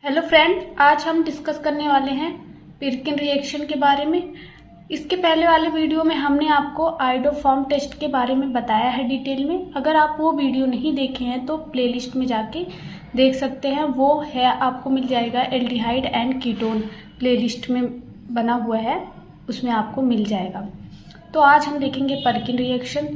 Hello friend, आज हम discuss करने वाले हैं पिरकिन रिएक्शन के बारे में। इसके पहले वाले वीडियो में हमने आपको आयोडोफॉर्म टेस्ट के बारे में बताया है डिटेल में। अगर आप वो वीडियो नहीं देखे हैं तो प्लेलिस्ट में जाके देख सकते हैं। वो है, आपको मिल जाएगा एल्डिहाइड एंड कीटोन प्लेलिस्ट में बना हुआ है, उसमें आपको मिल जाएगा। तो आज हम देखेंगे पिरकिन रिएक्शन।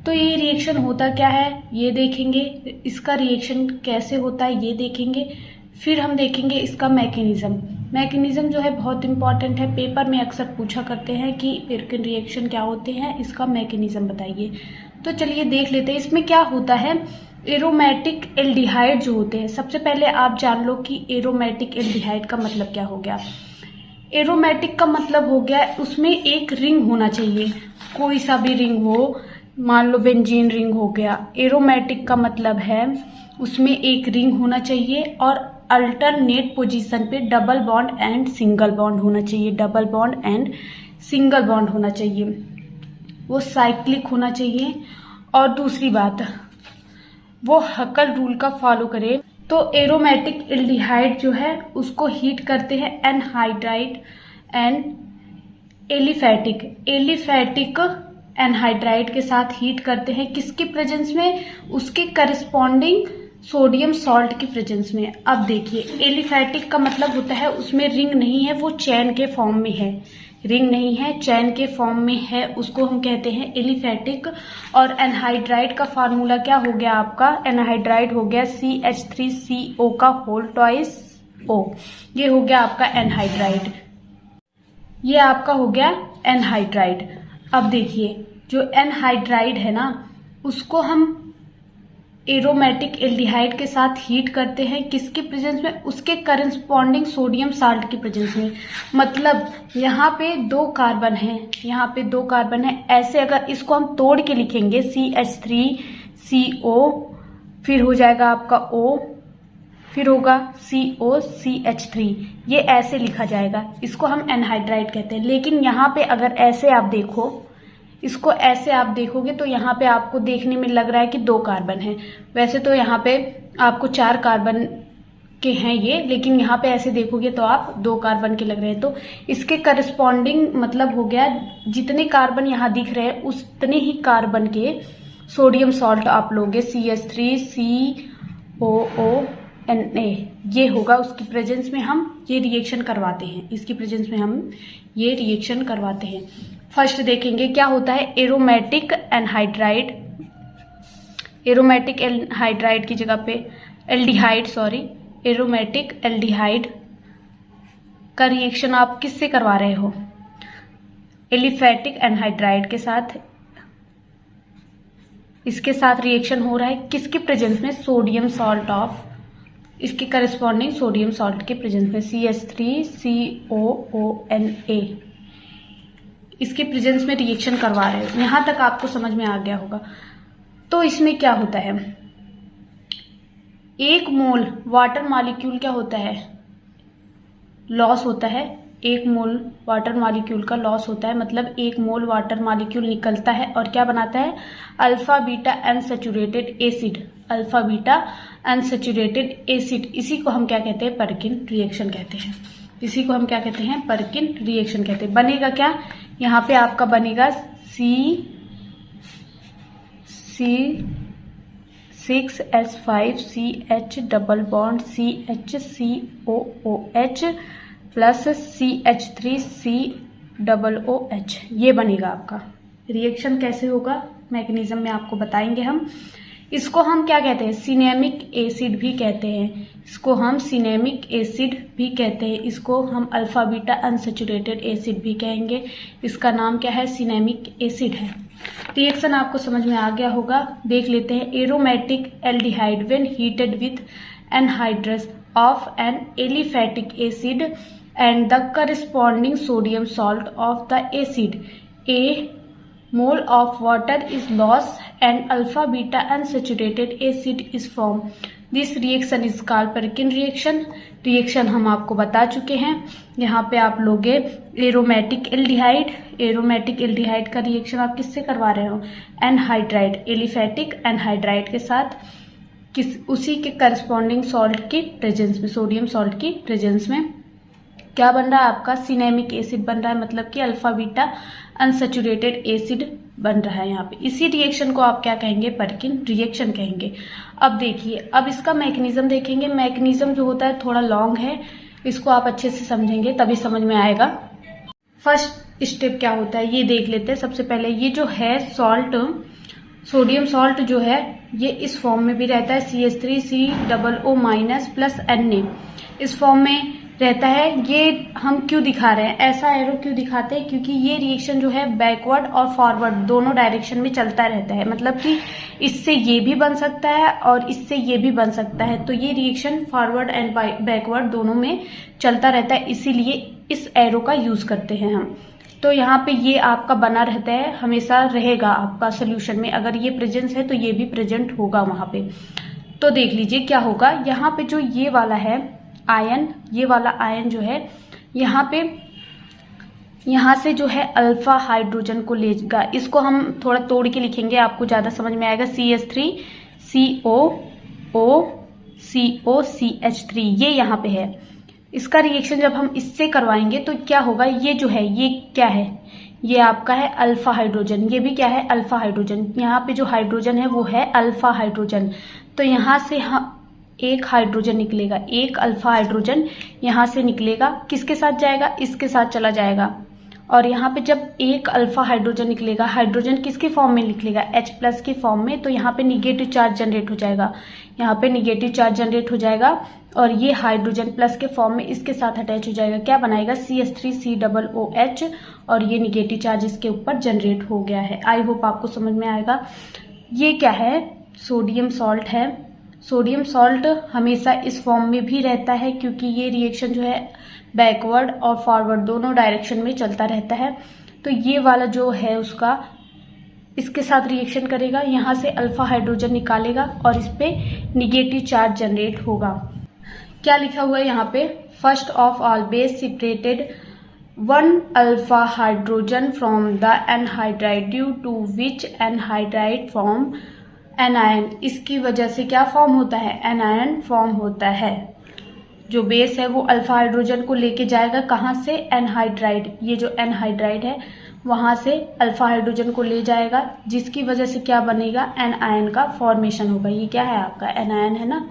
तो ये रिएक्शन होता क्या है ये देखेंगे, इसका रिएक्शन कैसे होता है ये देखेंगे, फिर हम देखेंगे इसका मैकेनिज्म जो है बहुत इंपॉर्टेंट है। पेपर में अक्सर पूछा करते हैं कि पिरकिन रिएक्शन क्या होते हैं, इसका मैकेनिज्म बताइए। तो चलिए देख लेते हैं इसमें क्या होता है। एरोमेटिक एल्डिहाइड जो होते हैं, सबसे पहले आप जान लो कि एरोमेटिक एल्डिहाइड का मतलब क्या हो गया। एरोमेटिक का मतलब हो गया उसमें एक रिंग होना चाहिए, कोई सा भी रिंग हो, मान लो बेंजीन रिंग हो गया। एरोमेटिक का मतलब है उसमें एक रिंग होना चाहिए और अल्टरनेट पोजीशन पे double bond and single bond होना चाहिए। Double bond and single bond होना चाहिए, वो साइक्लिक होना चाहिए। और दूसरी बात, वो हकल रूल का फॉलो करे। तो एरोमेटिक एल्डिहाइड जो है उसको हीट करते हैं एनहाइड्राइड एंड एलिफैटिक एनहाइड्राइड के साथ हीट करते हैं। किसके प्रेजेंस में? उसके करस्पॉन्डिंग सोडियम सॉल्ट की प्रेजेंस में। अब देखिए, एलिफैटिक का मतलब होता है उसमें रिंग नहीं है, वो चैन के फॉर्म में है। रिंग नहीं है, चैन के फॉर्म में है, उसको हम कहते हैं एलिफैटिक। और एनहाइड्राइड का फार्मूला क्या हो गया आपका? एनहाइड्राइड हो गया CH3CO का होल ट्वाइस O। ये हो गया आपका एनहाइड्राइड, ये आपका हो गया एनहाइड्राइड। अब देखिए, जो एनहाइड्राइड है ना, उसको हम एरोमेटिक एल्डिहाइड के साथ हीट करते हैं। किसके प्रेजेंस में? उसके करस्पॉन्डिंग सोडियम साल्ट की प्रेजेंस में। मतलब यहाँ पे दो कार्बन है, यहाँ पे दो कार्बन है। ऐसे अगर इसको हम तोड़ के लिखेंगे CH3CO, फिर हो जाएगा आपका O, फिर होगा COCH3, ये ऐसे लिखा जाएगा। इसको हम एनहाइड्राइड कहते हैं। लेकिन यहाँ पे अगर ऐसे आप देखो, इसको ऐसे आप देखोगे तो यहाँ पे आपको देखने में लग रहा है कि दो कार्बन है। वैसे तो यहाँ पे आपको 4 कार्बन के हैं ये, लेकिन यहाँ पे ऐसे देखोगे तो आप 2 कार्बन के लग रहे हैं। तो इसके करस्पॉन्डिंग मतलब हो गया, जितने कार्बन यहाँ दिख रहे हैं उतने ही कार्बन के सोडियम सॉल्ट आप लोगे CH3COONA। ये होगा उसकी प्रेजेंस में हम ये रिएक्शन करवाते हैं, इसकी प्रेजेंस में हम ये रिएक्शन करवाते हैं। फर्स्ट देखेंगे क्या होता है एरोमेटिक एनहाइड्राइड। एरोमेटिक एनहाइड्राइड की जगह पे एल्डिहाइड, एरोमेटिक एल्डिहाइड का रिएक्शन आप किससे करवा रहे हो? एलिफैटिक एनहाइड्राइड के साथ। इसके साथ रिएक्शन हो रहा है किसके प्रेजेंस में? सोडियम सॉल्ट ऑफ, इसके करस्पॉन्डिंग सोडियम सॉल्ट के प्रेजेंस में CH3COONA, इसके प्रेजेंस में रिएक्शन करवा रहे हो। यहां तक आपको समझ में आ गया होगा। तो इसमें क्या होता है, एक मोल वाटर मॉलिक्यूल क्या होता है? लॉस होता है। एक मोल वाटर मॉलिक्यूल का लॉस होता है, मतलब एक मोल वाटर मॉलिक्यूल निकलता है और क्या बनाता है? Alpha beta unsaturated acid. Alpha beta unsaturated acid, इसी को हम क्या कहते हैं? पिरकिन रिएक्शन कहते हैं। इसी को हम क्या कहते हैं? पिरकिन रिएक्शन कहते हैं। बनेगा क्या? यहाँ पे आपका बनेगा C6H5CH double bond CHCOOH plus CH3COOH, ये बनेगा आपका। रिएक्शन कैसे होगा मैकेनिज्म में आपको बताएंगे हम। इसको हम क्या कहते हैं? सिनेमिक एसिड भी कहते हैं। इसको हम सिनेमिक एसिड भी कहते हैं। इसको हम अल्फा बीटा अनसैचुरेटेड एसिड भी कहेंगे। इसका नाम क्या है? सिनेमिक एसिड है। रिएक्शन आपको समझ में आ गया होगा। देख लेते हैं। Aromatic aldehyde when heated with anhydrous of an aliphatic acid and the corresponding sodium salt of the acid, a mole of water is lost and alpha beta unsaturated acid is formed. This reaction is called Perkin reaction. Reaction हम आपको बता चुके हैं। यहाँ पे आप लोगे aromatic aldehyde. Aromatic aldehyde का रिएक्शन आप किससे करवा रहे हो? एनहाइड्राइड, एलिफैटिक एनहाइड्राइड के साथ। उसी के करस्पॉन्डिंग सॉल्ट के प्रेजेंस में, सोडियम सॉल्ट की प्रेजेंस में क्या बन रहा है आपका, सिनेमिक एसिड बन रहा है, मतलब कि अल्फा बीटा अनसैचुरेटेड एसिड बन रहा है यहाँ पे। इसी रिएक्शन को आप क्या कहेंगे, पर्किन रिएक्शन कहेंगे। अब देखिए, अब इसका मैकेनिज्म देखेंगे। मैकेनिज्म जो होता है थोड़ा लॉन्ग है, इसको आप अच्छे से समझेंगे तभी समझ में आएगा। फर्स्ट स्टेप क्या होता है ये देख लेते हैं। सबसे पहले ये जो है सॉल्ट, सोडियम सॉल्ट जो है ये इस फॉर्म में भी रहता है, CH3COO- प्लस Na इस फॉर्म में रहता है। ये हम क्यों दिखा रहे हैं, ऐसा एरो क्यों दिखाते हैं, क्योंकि ये रिएक्शन जो है बैकवर्ड और फॉरवर्ड दोनों डायरेक्शन में चलता रहता है, मतलब कि इससे ये भी बन सकता है और इससे ये भी बन सकता है। तो ये रिएक्शन फॉरवर्ड एंड बैकवर्ड दोनों में चलता रहता है, इसीलिए इस एरो का यूज करते हैं हम। तो यहाँ पे ये आपका बना रहता है, हमेशा रहेगा आपका सोल्यूशन में। अगर ये प्रेजेंस है तो ये भी प्रेजेंट होगा वहां पे। तो देख लीजिए क्या होगा, यहाँ पे जो ये वाला है आयन, ये वाला आयन जो है यहाँ पे, यहाँ से जो है अल्फा हाइड्रोजन को लेगा। इसको हम थोड़ा तोड़ के लिखेंगे, आपको ज्यादा समझ में आएगा। CH3COOCOCH3 ये यहाँ पे है। इसका रिएक्शन जब हम इससे करवाएंगे तो क्या होगा, ये जो है ये क्या है, ये आपका है अल्फा हाइड्रोजन, ये भी क्या है अल्फा हाइड्रोजन। यहाँ पे जो हाइड्रोजन है वो है अल्फा हाइड्रोजन। तो यहाँ से हम एक हाइड्रोजन निकलेगा, एक अल्फा हाइड्रोजन यहाँ से निकलेगा, किसके साथ जाएगा, इसके साथ चला जाएगा। और यहाँ पे जब एक अल्फा हाइड्रोजन निकलेगा, हाइड्रोजन किसके फॉर्म में निकलेगा, H+ के फॉर्म में। तो यहाँ पे निगेटिव चार्ज जनरेट हो जाएगा, यहाँ पे निगेटिव चार्ज जनरेट हो जाएगा और ये हाइड्रोजन प्लस के फॉर्म में इसके साथ अटैच हो जाएगा। क्या बनाएगा, CH3COOH, और ये निगेटिव चार्ज इसके ऊपर जनरेट हो गया है। आई होप आपको समझ में आएगा। ये क्या है, सोडियम सॉल्ट है। सोडियम सॉल्ट हमेशा इस फॉर्म में भी रहता है, क्योंकि ये रिएक्शन जो है बैकवर्ड और फॉरवर्ड दोनों डायरेक्शन में चलता रहता है। तो ये वाला जो है उसका इसके साथ रिएक्शन करेगा, यहाँ से अल्फा हाइड्रोजन निकालेगा और इस पे निगेटिव चार्ज जनरेट होगा। क्या लिखा हुआ है यहाँ पे, first of all base separated 1 alpha hydrogen from the anhydride due to which anhydride form anion. इसकी वजह से क्या फॉर्म होता है, एनायन फॉर्म होता है। जो बेस है वो अल्फा हाइड्रोजन को लेके जाएगा, कहाँ से, एनहाइड्राइड, ये जो एनहाइड्राइड है वहां से अल्फा हाइड्रोजन को ले जाएगा, जिसकी वजह से क्या बनेगा, एनायन का फॉर्मेशन होगा। ये क्या है आपका एनायन है ना,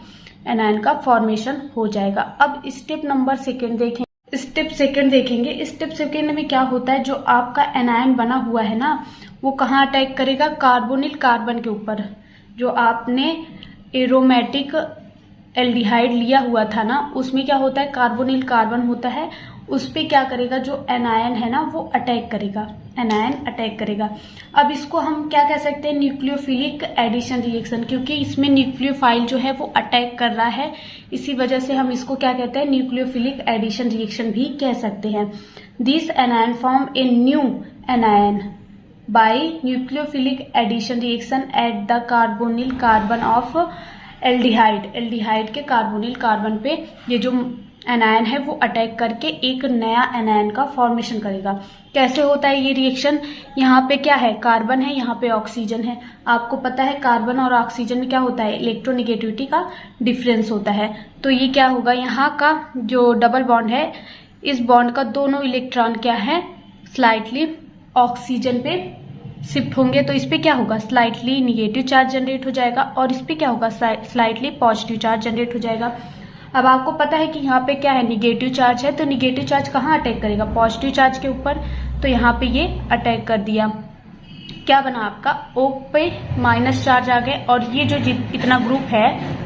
एनायन का फॉर्मेशन हो जाएगा। अब स्टेप नंबर सेकेंड देखेंगे। स्टेप सेकेंड देखेंगे। स्टेप सेकेंड में क्या होता है, जो आपका एनायन बना हुआ है ना वो कहाँ अटैक करेगा, कार्बोनिल कार्बन के ऊपर। जो आपने एरोमेटिक एल्डिहाइड लिया हुआ था ना, उसमें क्या होता है, कार्बोनिल कार्बन होता है, उस पे क्या करेगा, जो एनायन है ना वो अटैक करेगा, एनायन अटैक करेगा। अब इसको हम क्या कह सकते हैं, न्यूक्लियोफिलिक एडिशन रिएक्शन, क्योंकि इसमें न्यूक्लियोफाइल जो है वो अटैक कर रहा है, इसी वजह से हम इसको क्या कहते हैं, न्यूक्लियोफिलिक एडिशन रिएक्शन भी कह सकते हैं। This anion form a new anion by nucleophilic addition reaction at the carbonyl carbon of aldehyde. Aldehyde के कार्बोनिल कार्बन पे ये जो एनायन है वो अटैक करके एक नया एनायन का फॉर्मेशन करेगा। कैसे होता है ये रिएक्शन, यहाँ पे क्या है, कार्बन है, यहाँ पे ऑक्सीजन है। आपको पता है कार्बन और ऑक्सीजन में क्या होता है, इलेक्ट्रोनिगेटिविटी का डिफरेंस होता है। तो ये क्या होगा, यहाँ का जो डबल बॉन्ड है, इस बॉन्ड का दोनों इलेक्ट्रॉन क्या है, स्लाइटली ऑक्सीजन पे शिफ्ट होंगे। तो इस पे क्या होगा, स्लाइटली निगेटिव चार्ज जनरेट हो जाएगा और इस पे क्या होगा, स्लाइटली पॉजिटिव चार्ज जनरेट हो जाएगा। अब आपको पता है कि यहाँ पे क्या है, निगेटिव चार्ज है, तो निगेटिव चार्ज कहाँ अटैक करेगा, पॉजिटिव चार्ज के ऊपर। तो यहाँ पे ये अटैक कर दिया, क्या बना आपका, O पे माइनस चार्ज आ गए और ये जो इतना ग्रुप है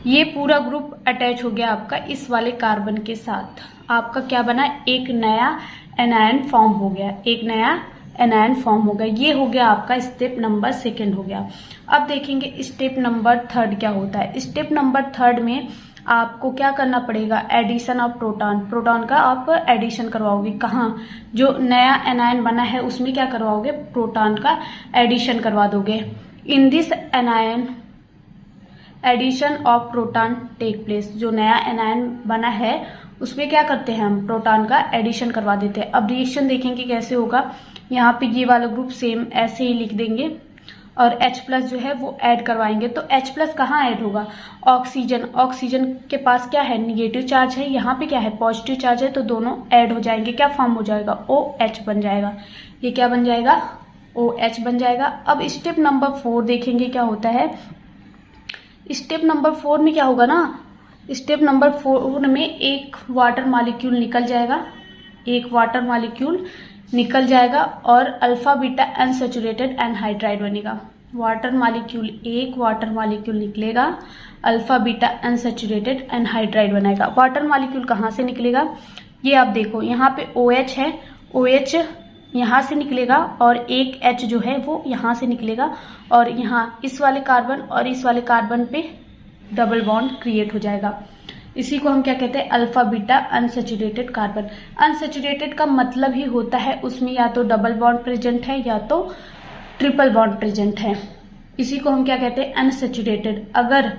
ये पूरा ग्रुप अटैच हो गया आपका इस वाले कार्बन के साथ। आपका क्या बना, एक नया एनायन फॉर्म हो गया, एक नया एनायन फॉर्म हो गया। ये हो गया आपका स्टेप नंबर सेकेंड हो गया। अब देखेंगे स्टेप नंबर थर्ड क्या होता है। स्टेप नंबर थर्ड में आपको क्या करना पड़ेगा, एडिशन ऑफ प्रोटॉन। प्रोटॉन का आप एडिशन करवाओगे, कहाँ, जो नया एनायन बना है उसमें क्या करवाओगे, प्रोटॉन का एडिशन करवा दोगे। In this anion addition of proton take place. जो नया एनायन बना है उसमें क्या करते हैं, हम प्रोटॉन का एडिशन करवा देते हैं। अब रिएक्शन देखेंगे कैसे होगा। यहाँ पे ये वाला ग्रुप सेम ऐसे ही लिख देंगे और H प्लस जो है वो ऐड करवाएंगे। तो H प्लस कहाँ ऐड होगा? ऑक्सीजन, ऑक्सीजन के पास क्या है? निगेटिव चार्ज है, यहाँ पे क्या है? पॉजिटिव चार्ज है, तो दोनों ऐड हो जाएंगे। क्या फॉर्म हो जाएगा? OH बन जाएगा। ये क्या बन जाएगा? OH बन जाएगा। अब स्टेप नंबर 4 देखेंगे क्या होता है। स्टेप नंबर 4 में क्या होगा ना, स्टेप नंबर 4 में एक वाटर मॉलिक्यूल निकल जाएगा, एक वाटर मॉलिक्यूल निकल जाएगा और अल्फा बीटा अनसैचुरेटेड एनहाइड्राइड बनेगा। वाटर मॉलिक्यूल, एक वाटर मॉलिक्यूल निकलेगा, अल्फा बीटा अनसैचुरेटेड एनहाइड्राइड बनाएगा। वाटर मॉलिक्यूल कहाँ से निकलेगा? ये आप देखो, यहाँ पे OH है, OH यहाँ से निकलेगा और एक H जो है वो यहाँ से निकलेगा और यहाँ इस वाले कार्बन और इस वाले कार्बन पे डबल बॉन्ड क्रिएट हो जाएगा। इसी को हम क्या कहते हैं? Alpha beta unsaturated carbon. Unsaturated का मतलब ही होता है उसमें या तो डबल बॉन्ड प्रेजेंट है या तो ट्रिपल बॉन्ड प्रेजेंट है। इसी को हम क्या कहते हैं? अनसैचुरेटेड। अगर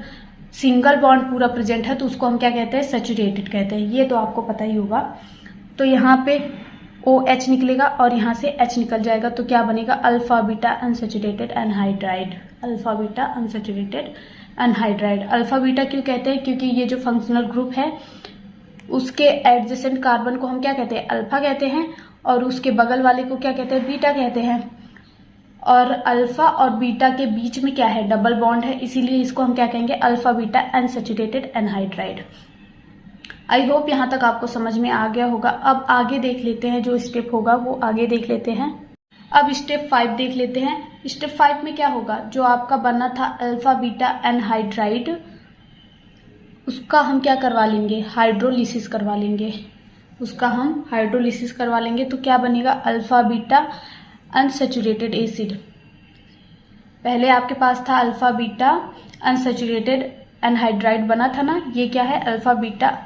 सिंगल बॉन्ड पूरा प्रेजेंट है तो उसको हम क्या कहते हैं? सैचुरेटेड कहते हैं। ये तो आपको पता ही होगा। तो यहाँ पे OH निकलेगा और यहाँ से H निकल जाएगा, तो क्या बनेगा? Alpha beta unsaturated anhydride. Alpha beta unsaturated anhydride. Alpha beta क्यों कहते हैं? क्योंकि ये जो फंक्शनल ग्रुप है उसके एडजेसेंट कार्बन को हम क्या कहते हैं? अल्फा कहते हैं और उसके बगल वाले को क्या कहते हैं? बीटा कहते हैं। और अल्फा और बीटा के बीच में क्या है? डबल बॉन्ड है, इसीलिए इसको हम क्या कहेंगे? Alpha beta unsaturated anhydride. I hope यहाँ तक आपको समझ में आ गया होगा। अब आगे देख लेते हैं, जो स्टेप होगा वो आगे देख लेते हैं। अब स्टेप 5 देख लेते हैं। स्टेप 5 में क्या होगा? जो आपका बना था अल्फा बीटा एनहाइड्राइड, उसका हम क्या करवा लेंगे? हाइड्रोलिसिस करवा लेंगे। उसका हम हाइड्रोलिसिस करवा लेंगे तो क्या बनेगा? Alpha beta unsaturated acid. पहले आपके पास था अल्फा बीटा अनसैचुरेटेड एनहाइड्राइड बना था ना, ये क्या है? Alpha beta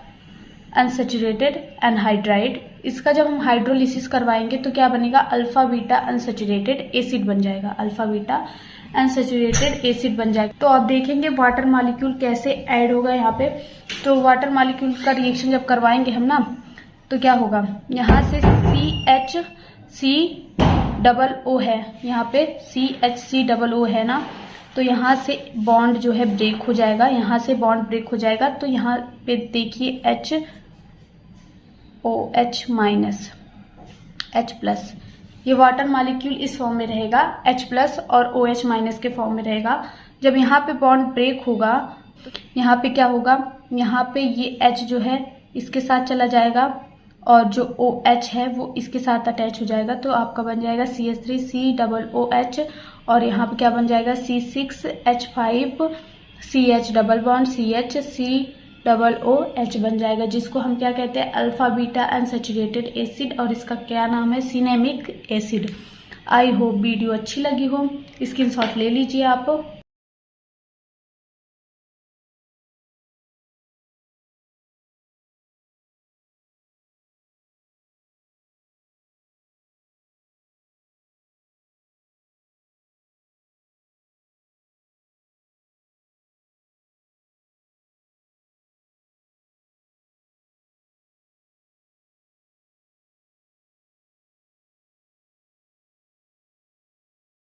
unsaturated anhydride. इसका जब हम हाइड्रोलिसिस करवाएंगे तो क्या बनेगा? अल्फा बीटा अनसैचुरेटेड एसिड बन जाएगा। अल्फा बीटा अनसैचुरेटेड एसिड बन जाएगा। तो आप देखेंगे वाटर मॉलिक्यूल कैसे ऐड होगा यहाँ पे। तो वाटर मॉलिक्यूल का रिएक्शन जब करवाएंगे हम ना, तो क्या होगा? यहाँ से CHCOO है, यहाँ पे CHCOO है ना, तो यहाँ से बॉन्ड जो है ब्रेक हो जाएगा, यहाँ से बॉन्ड ब्रेक हो जाएगा। तो यहाँ पे देखिए HOH माइनस H प्लस, ये वाटर मॉलिक्यूल इस फॉर्म में रहेगा, H प्लस और OH माइनस के फॉर्म में रहेगा। जब यहाँ पे बॉन्ड ब्रेक होगा तो यहाँ पे क्या होगा? यहाँ पे ये H जो है इसके साथ चला जाएगा और जो OH है वो इसके साथ अटैच हो जाएगा, तो आपका बन जाएगा CH3COOH और यहाँ पे क्या बन जाएगा? C6H5CH डबल बॉन्ड CHCOOH बन जाएगा, जिसको हम क्या कहते हैं? अल्फा बीटा अनसैचुरेटेड एसिड, और इसका क्या नाम है? Cinnamic acid. I hope video अच्छी लगी हो, स्क्रीनशॉट ले लीजिए आप।